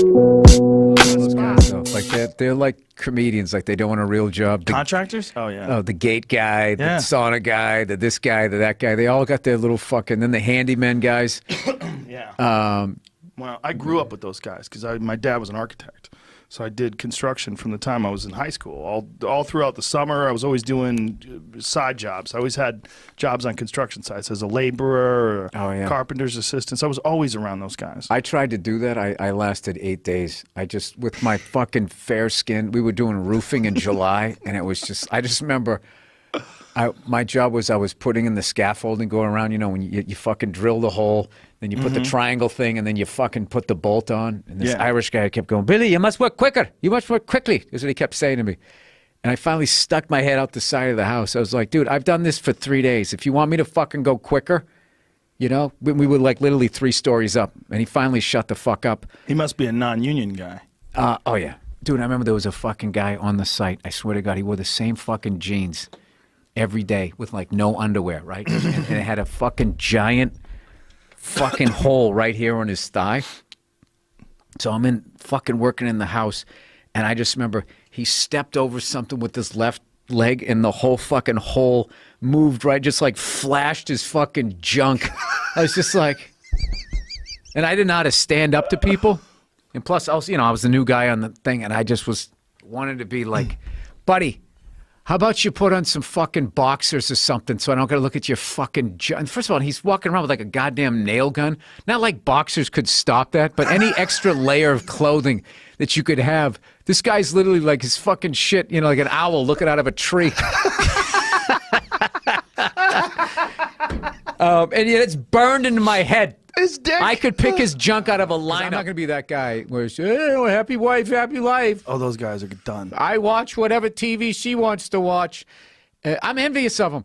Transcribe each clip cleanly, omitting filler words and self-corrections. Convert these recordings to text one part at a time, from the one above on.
Those guys, though, like they're like comedians. Like they don't want a real job. Contractors? Oh yeah. Oh, the gate guy, the sauna guy, the this guy, the that guy. They all got their little fucking. Then the handyman guys. Yeah. Well, I grew up with those guys because my dad was an architect. So I did construction from the time I was in high school. All throughout the summer, I was always doing side jobs. I always had jobs on construction sites as a laborer or carpenter's assistant. So I was always around those guys. I tried to do that. I lasted 8 days. With my fucking fair skin, we were doing roofing in July, and it was just, I just remember my job was I was putting in the scaffolding going around, you know, when you fucking drill the hole, then you put the triangle thing, and then you fucking put the bolt on. And this Irish guy kept going, Billy, you must work quicker. You must work quickly. That's what he kept saying to me. And I finally stuck my head out the side of the house. I was like, dude, I've done this for 3 days. If you want me to fucking go quicker, you know, we were like literally 3 stories up. And he finally shut the fuck up. He must be a non-union guy. Oh, yeah. Dude, I remember there was a fucking guy on the site. I swear to God, he wore the same fucking jeans every day with like no underwear, right? And it had a fucking giant fucking hole right here on his thigh. So I'm in fucking working in the house, and I just remember he stepped over something with his left leg, and the whole fucking hole moved right, just like flashed his fucking junk. I was just like, and I didn't know how to stand up to people. And plus, I was the new guy on the thing, and I just wanted to be like, buddy, how about you put on some fucking boxers or something so I don't got to look at your fucking junk? First of all, he's walking around with like a goddamn nail gun. Not like boxers could stop that, but any extra layer of clothing that you could have. This guy's literally like his fucking shit, you know, like an owl looking out of a tree. And yet it's burned into my head. His dick. I could pick his junk out of a lineup. I'm not going to be that guy where it's, hey, happy wife, happy life. Oh, those guys are done. I watch whatever TV she wants to watch. I'm envious of them.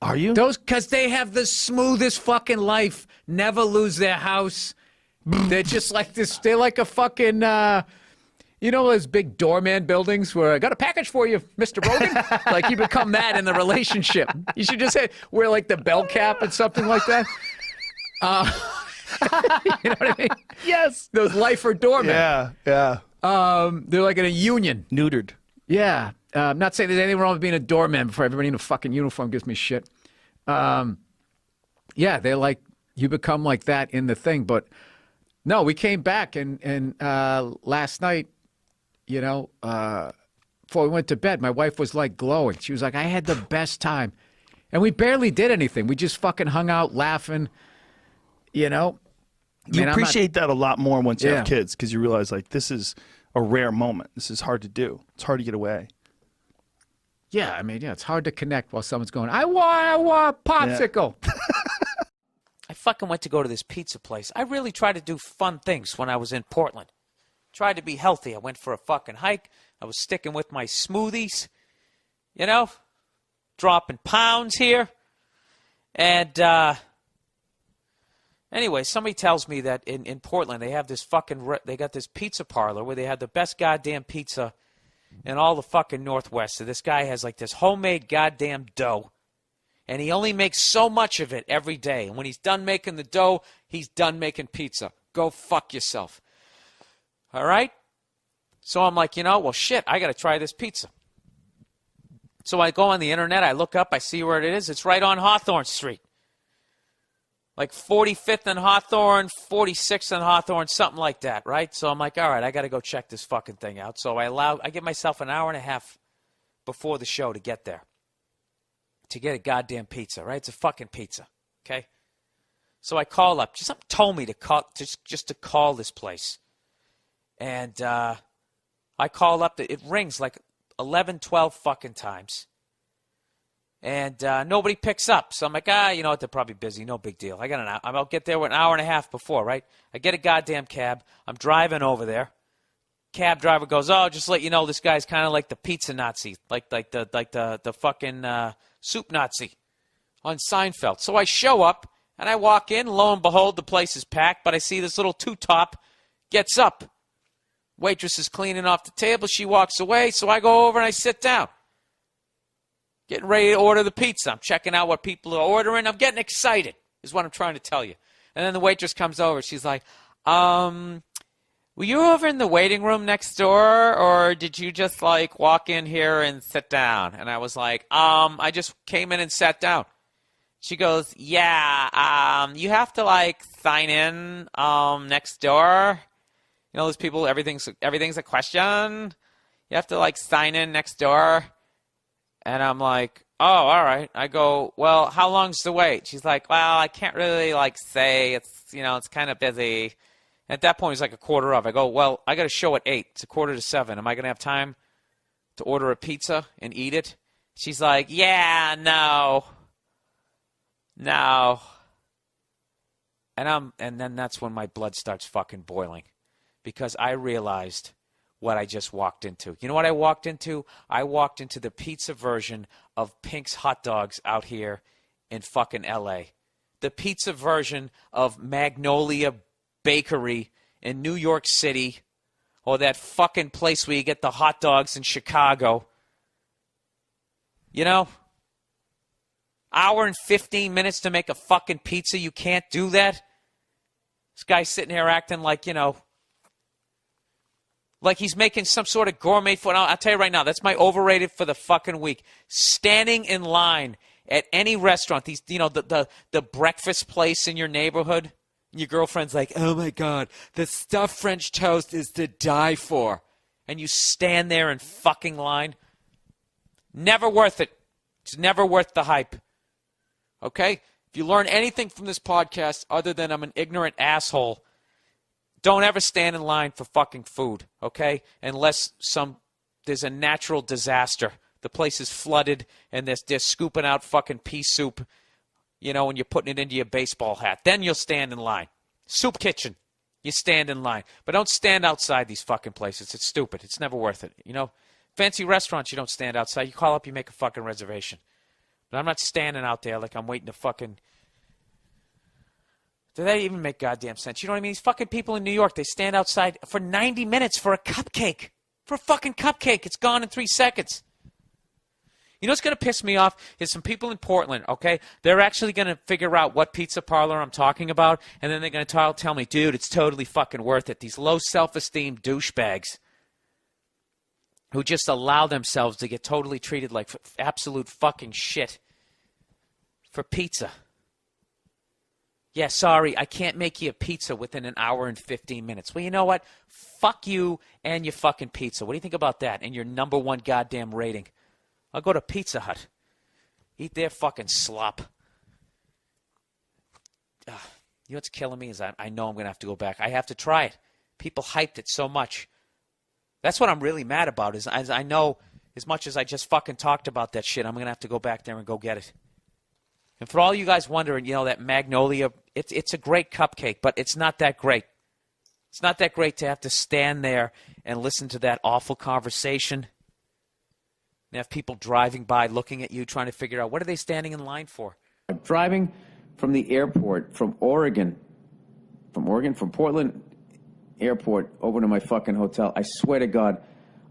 Are you? Because they have the smoothest fucking life. Never lose their house. They're just like this. They're like a fucking, you know those big doorman buildings where I got a package for you, Mr. Rogan? Like you become that in the relationship. You should just wear like the bell cap and something like that. You know what I mean? Yes. Those lifer doormen. Yeah. They're like in a union. Neutered. Yeah. I'm not saying there's anything wrong with being a doorman before everybody in a fucking uniform gives me shit. Yeah, they're like, you become like that in the thing. But no, we came back and last night, you know, before we went to bed, my wife was like glowing. She was like, I had the best time. And we barely did anything. We just fucking hung out laughing, you know. You appreciate that a lot more once you have kids because you realize, like, this is a rare moment. This is hard to do. It's hard to get away. Yeah, I mean, it's hard to connect while someone's going, I want a popsicle. Yeah. I fucking went to go to this pizza place. I really tried to do fun things when I was in Portland. Tried to be healthy. I went for a fucking hike. I was sticking with my smoothies, you know, dropping pounds here. And, anyway, somebody tells me that in Portland they have this they got this pizza parlor where they have the best goddamn pizza in all the fucking Northwest. So this guy has like this homemade goddamn dough, and he only makes so much of it every day. And when he's done making the dough, he's done making pizza. Go fuck yourself. All right? So I'm like, well, shit, I got to try this pizza. So I go on the internet, I look up, I see where it is. It's right on Hawthorne Street. Like 45th and Hawthorne, 46th and Hawthorne, something like that, right? So I'm like, all right, I got to go check this fucking thing out. So I give myself an hour and a half before the show to get there, to get a goddamn pizza, right? It's a fucking pizza, okay? So I call up. Something told me to call, just to call this place. And I call up. It rings like 11, 12 fucking times. And nobody picks up. So I'm like, they're probably busy. No big deal. I got an hour. I'll get there an hour and a half before, right? I get a goddamn cab. I'm driving over there. Cab driver goes, oh, just to let you know, this guy's kind of like the pizza Nazi, like the fucking soup Nazi on Seinfeld. So I show up, and I walk in. Lo and behold, the place is packed, but I see this little two-top gets up. Waitress is cleaning off the table. She walks away, so I go over and I sit down. Getting ready to order the pizza. I'm checking out what people are ordering. I'm getting excited, is what I'm trying to tell you. And then the waitress comes over. She's like, Were you over in the waiting room next door, or did you just like walk in here and sit down? And I was like, I just came in and sat down. She goes, yeah, you have to like sign in next door. You know those people, everything's a question. You have to like sign in next door. And I'm like, oh, all right. I go, well, how long's the wait? She's like, well, I can't really like say. It's kind of busy. At that point, it's like a quarter of. I go, well, I got a show at 8. It's a quarter to 7. Am I going to have time to order a pizza and eat it? She's like, yeah, no. And then that's when my blood starts fucking boiling, because I realized what I just walked into. You know what I walked into? I walked into the pizza version of Pink's Hot Dogs out here in fucking L.A. The pizza version of Magnolia Bakery in New York City, or that fucking place where you get the hot dogs in Chicago. You know? Hour and 15 minutes to make a fucking pizza. You can't do that? This guy's sitting here acting like, like he's making some sort of gourmet food. I'll tell you right now, that's my overrated for the fucking week. Standing in line at any restaurant, these, the breakfast place in your neighborhood, and your girlfriend's like, oh my God, the stuffed French toast is to die for. And you stand there in fucking line. Never worth it. It's never worth the hype. Okay? If you learn anything from this podcast other than I'm an ignorant asshole, don't ever stand in line for fucking food, okay? Unless there's a natural disaster. The place is flooded and they're scooping out fucking pea soup, and you're putting it into your baseball hat. Then you'll stand in line. Soup kitchen, you stand in line. But don't stand outside these fucking places. It's stupid. It's never worth it, Fancy restaurants, you don't stand outside. You call up, you make a fucking reservation. But I'm not standing out there like I'm waiting to fucking... Do that even make goddamn sense? You know what I mean? These fucking people in New York, they stand outside for 90 minutes for a cupcake. For a fucking cupcake. It's gone in 3 seconds. You know what's going to piss me off is some people in Portland, okay? They're actually going to figure out what pizza parlor I'm talking about, and then they're going to tell me, dude, it's totally fucking worth it. These low self-esteem douchebags who just allow themselves to get totally treated like absolute fucking shit for pizza. Yeah, sorry, I can't make you a pizza within an hour and 15 minutes. Well, you know what? Fuck you and your fucking pizza. What do you think about that? And your number one goddamn rating. I'll go to Pizza Hut. Eat their fucking slop. You know what's killing me is I know I'm going to have to go back. I have to try it. People hyped it so much. That's what I'm really mad about is I know as much as I just fucking talked about that shit, I'm going to have to go back there and go get it. And for all you guys wondering, that Magnolia, it's a great cupcake, but it's not that great. It's not that great to have to stand there and listen to that awful conversation. And have people driving by looking at you trying to figure out what are they standing in line for. I'm driving from the airport from Portland airport over to my fucking hotel. I swear to God,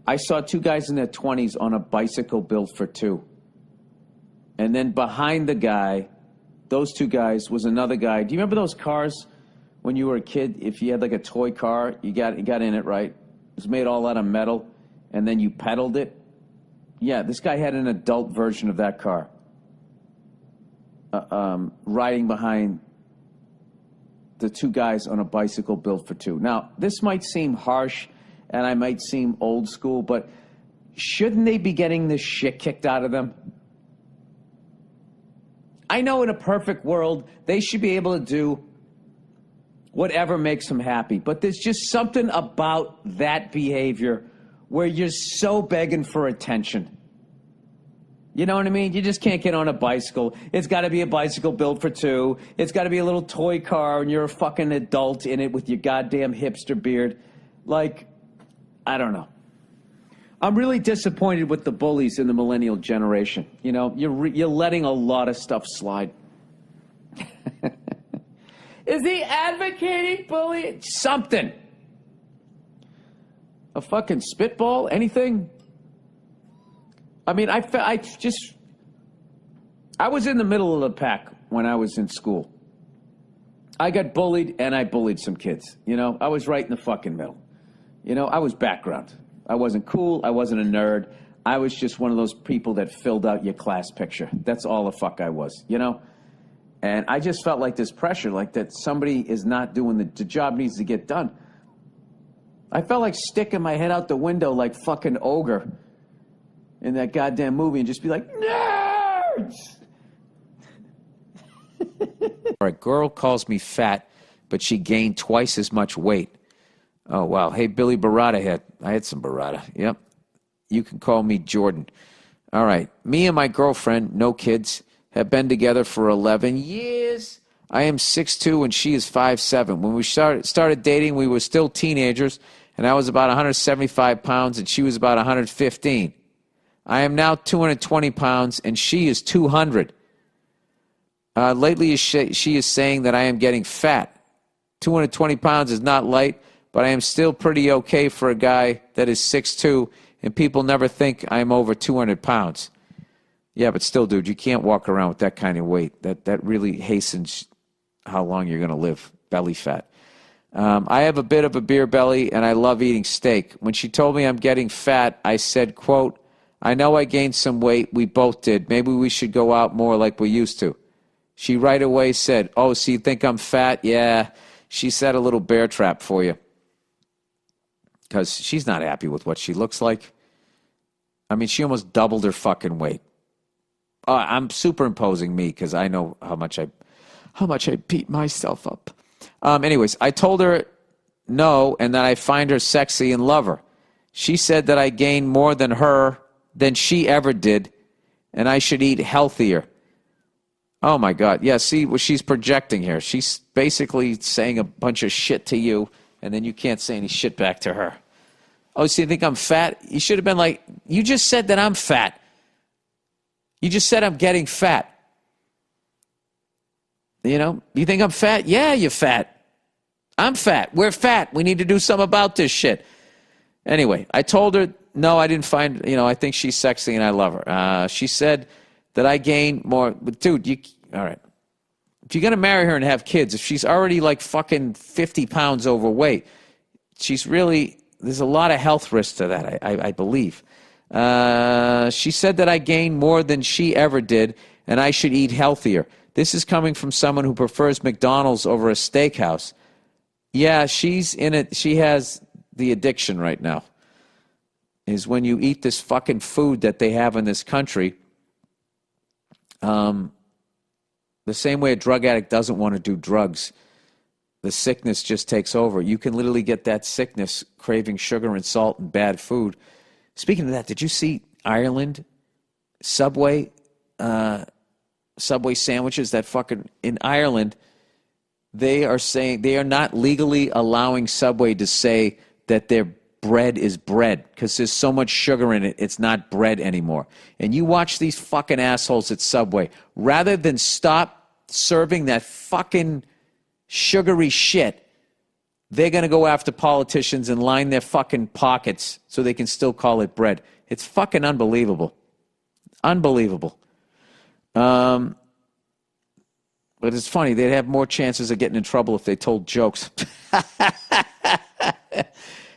I saw 2 guys in their 20s on a bicycle built for 2. And then behind the guy, those 2 guys, was another guy. Do you remember those cars when you were a kid? If you had like a toy car, you got in it, right? It was made all out of metal, and then you pedaled it. Yeah, this guy had an adult version of that car. Riding behind the 2 guys on a bicycle built for 2. Now, this might seem harsh, and I might seem old school, but shouldn't they be getting this shit kicked out of them? I know in a perfect world, they should be able to do whatever makes them happy. But there's just something about that behavior where you're so begging for attention. You know what I mean? You just can't get on a bicycle. It's got to be a bicycle built for 2. It's got to be a little toy car, and you're a fucking adult in it with your goddamn hipster beard. Like, I don't know. I'm really disappointed with the bullies in the millennial generation. You're letting a lot of stuff slide. Is he advocating bullying? Something. A fucking spitball? Anything? I mean, I was in the middle of the pack when I was in school. I got bullied, and I bullied some kids. I was right in the fucking middle. You know, I was background. I wasn't cool. I wasn't a nerd. I was just one of those people that filled out your class picture. That's all the fuck I was, you know? And I just felt like this pressure, like that somebody is not doing the job needs to get done. I felt like sticking my head out the window like fucking Ogre in that goddamn movie and just be like, nerds! All right, girl calls me fat, but she gained twice as much weight. Oh, wow. Hey, Billy Barada here. I had some Barada. Yep. You can call me Jordan. All right. Me and my girlfriend, no kids, have been together for 11 years. I am 6'2", and she is 5'7". When we started dating, we were still teenagers, and I was about 175 pounds, and she was about 115. I am now 220 pounds, and she is 200. Lately, she is saying that I am getting fat. 220 pounds is not light, but I am still pretty okay for a guy that is 6'2", and people never think I'm over 200 pounds. Yeah, but still, dude, you can't walk around with that kind of weight. That really hastens how long you're going to live, belly fat. I have a bit of a beer belly, and I love eating steak. When she told me I'm getting fat, I said, quote, I know I gained some weight. We both did. Maybe we should go out more like we used to. She right away said, oh, so you think I'm fat? Yeah. She set a little bear trap for you. Because she's not happy with what she looks like. I mean, she almost doubled her fucking weight. I'm superimposing me because I know how much I beat myself up. Anyways, I told her no, and that I find her sexy and love her. She said that I gained more than she ever did, and I should eat healthier. Oh my God. Yeah, see what she's projecting here. She's basically saying a bunch of shit to you, and then you can't say any shit back to her. Oh, so you think I'm fat? You should have been like, you just said that I'm fat. You just said I'm getting fat. You know, you think I'm fat? Yeah, you're fat. I'm fat. We're fat. We need to do something about this shit. Anyway, I told her, no, I didn't find, I think she's sexy and I love her. She said that I gained more. But dude, all right. If you're going to marry her and have kids, if she's already like fucking 50 pounds overweight, there's a lot of health risks to that, I believe. She said that I gained more than she ever did, and I should eat healthier. This is coming from someone who prefers McDonald's over a steakhouse. Yeah, she's in it. She has the addiction right now, is when you eat this fucking food that they have in this country, the same way a drug addict doesn't want to do drugs, the sickness just takes over. You can literally get that sickness craving sugar and salt and bad food. Speaking of that, did you see Ireland Subway sandwiches? That fucking in Ireland, they are saying they are not legally allowing Subway to say that their bread is bread because there's so much sugar in it, it's not bread anymore. And you watch these fucking assholes at Subway, rather than stop serving that fucking sugary shit, they're going to go after politicians and line their fucking pockets so they can still call it bread. It's fucking unbelievable. Unbelievable. But it's funny, they'd have more chances of getting in trouble if they told jokes.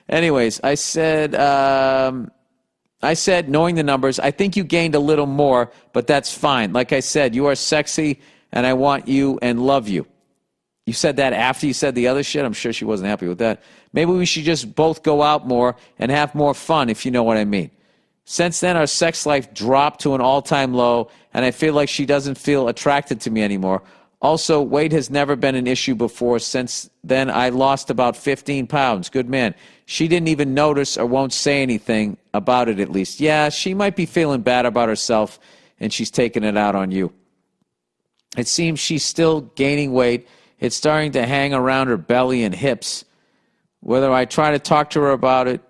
Anyways, I said, knowing the numbers, I think you gained a little more, but that's fine. Like I said, you are sexy, and I want you and love you. You said that after you said the other shit? I'm sure she wasn't happy with that. Maybe we should just both go out more and have more fun, if you know what I mean. Since then, our sex life dropped to an all-time low, and I feel like she doesn't feel attracted to me anymore. Also, weight has never been an issue before. Since then, I lost about 15 pounds. Good man. She didn't even notice or won't say anything about it, at least. Yeah, she might be feeling bad about herself, and she's taking it out on you. It seems she's still gaining weight. It's starting to hang around her belly and hips. Whether I try to talk to her about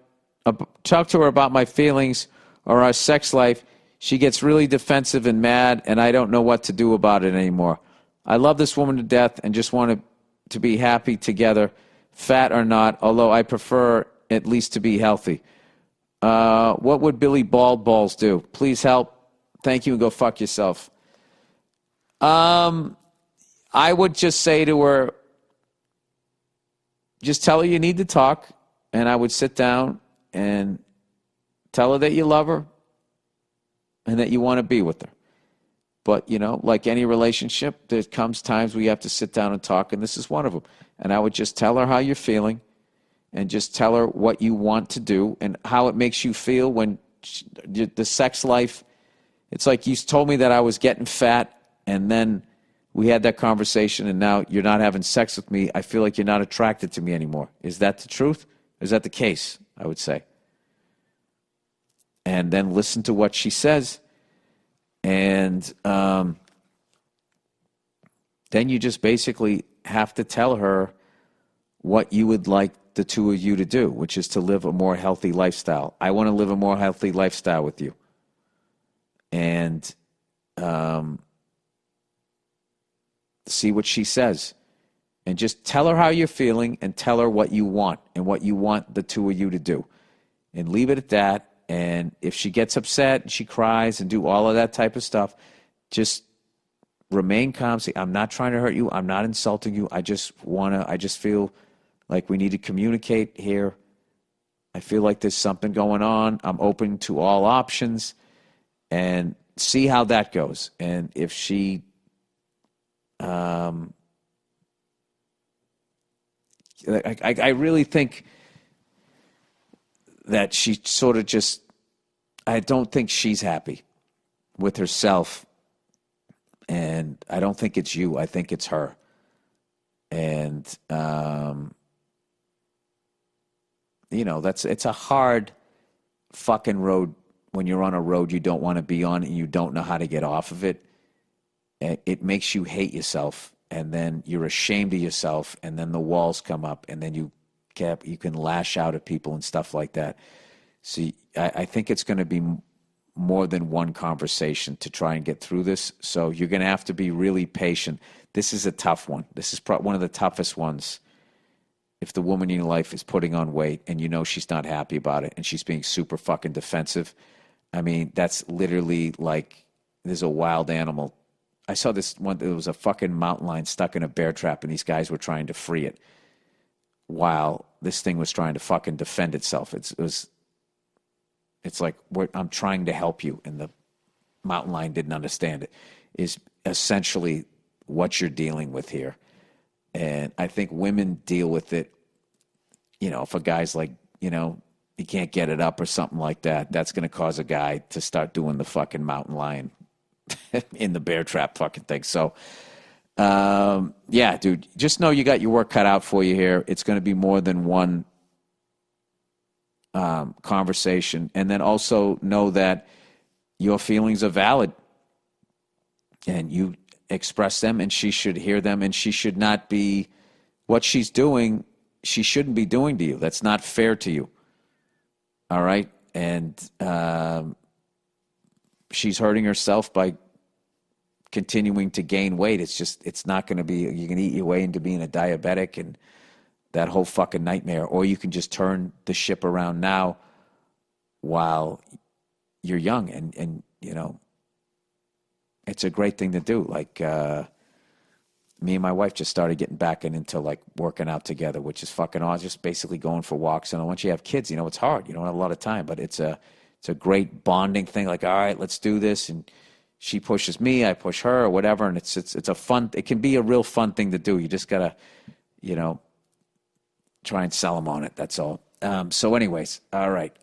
my feelings or our sex life, she gets really defensive and mad, and I don't know what to do about it anymore. I love this woman to death and just want to be happy together, fat or not, although I prefer at least to be healthy. What would Billy Bald Balls do? Please help. Thank you, and go fuck yourself. I would just say to her, just tell her you need to talk And I would sit down and tell her that you love her and that you want to be with her. But, you know, like any relationship, there comes times we have to sit down and talk, and this is one of them. And I would just tell her how you're feeling and just tell her what you want to do and how it makes you feel when the sex life. It's like you told me that I was getting fat, and then we had that conversation, and now you're not having sex with me. I feel like you're not attracted to me anymore. Is that the truth? Is that the case? I would say. And then listen to what she says. And then you just basically have to tell her what you would like the two of you to do, which is to live a more healthy lifestyle. I want to live a more healthy lifestyle with you. And see what she says. And just tell her how you're feeling and tell her what you want and what you want the two of you to do. And leave it at that. And if she gets upset and she cries and do all of that type of stuff, just remain calm. Say, I'm not trying to hurt you. I'm not insulting you. I just feel like we need to communicate here. I feel like there's something going on. I'm open to all options, and see how that goes. And if she, I really think that she sort of just, I don't think she's happy with herself. And I don't think it's you. I think it's her. And, you know, it's a hard fucking road when you're on a road you don't want to be on and you don't know how to get off of it. It makes you hate yourself, and then you're ashamed of yourself, and then the walls come up, and then you can lash out at people and stuff like that. See, I think it's going to be more than one conversation to try and get through this. So you're going to have to be really patient. This is a tough one. This is one of the toughest ones. If the woman in your life is putting on weight and you know she's not happy about it and she's being super fucking defensive, I mean, that's literally like there's a wild animal. I saw this one, there was a fucking mountain lion stuck in a bear trap, and these guys were trying to free it while this thing was trying to fucking defend itself. It's like, I'm trying to help you, and the mountain lion didn't understand it, is essentially what you're dealing with here. And I think women deal with it, you know, if a guy's like, you know, he can't get it up or something like that, that's going to cause a guy to start doing the fucking mountain lion in the bear trap fucking thing. So, yeah, dude, just know you got your work cut out for you here. It's going to be more than one conversation. And then also know that your feelings are valid and you express them, and she should hear them, and she should not be, what she's doing, she shouldn't be doing to you. That's not fair to you. All right? And she's hurting herself by continuing to gain weight. It's not going to be, you can eat your way into being a diabetic and that whole fucking nightmare. Or you can just turn the ship around now while you're young. And you know, it's a great thing to do. Like, me and my wife just started getting back into like working out together, which is fucking awesome. Just basically going for walks. And once you have kids, you know, it's hard. You don't have a lot of time, but it's a great bonding thing. Like, all right, let's do this. And she pushes me, I push her, or whatever. And it's a fun, it can be a real fun thing to do. You just gotta, you know, try and sell them on it. That's all. So anyways, all right.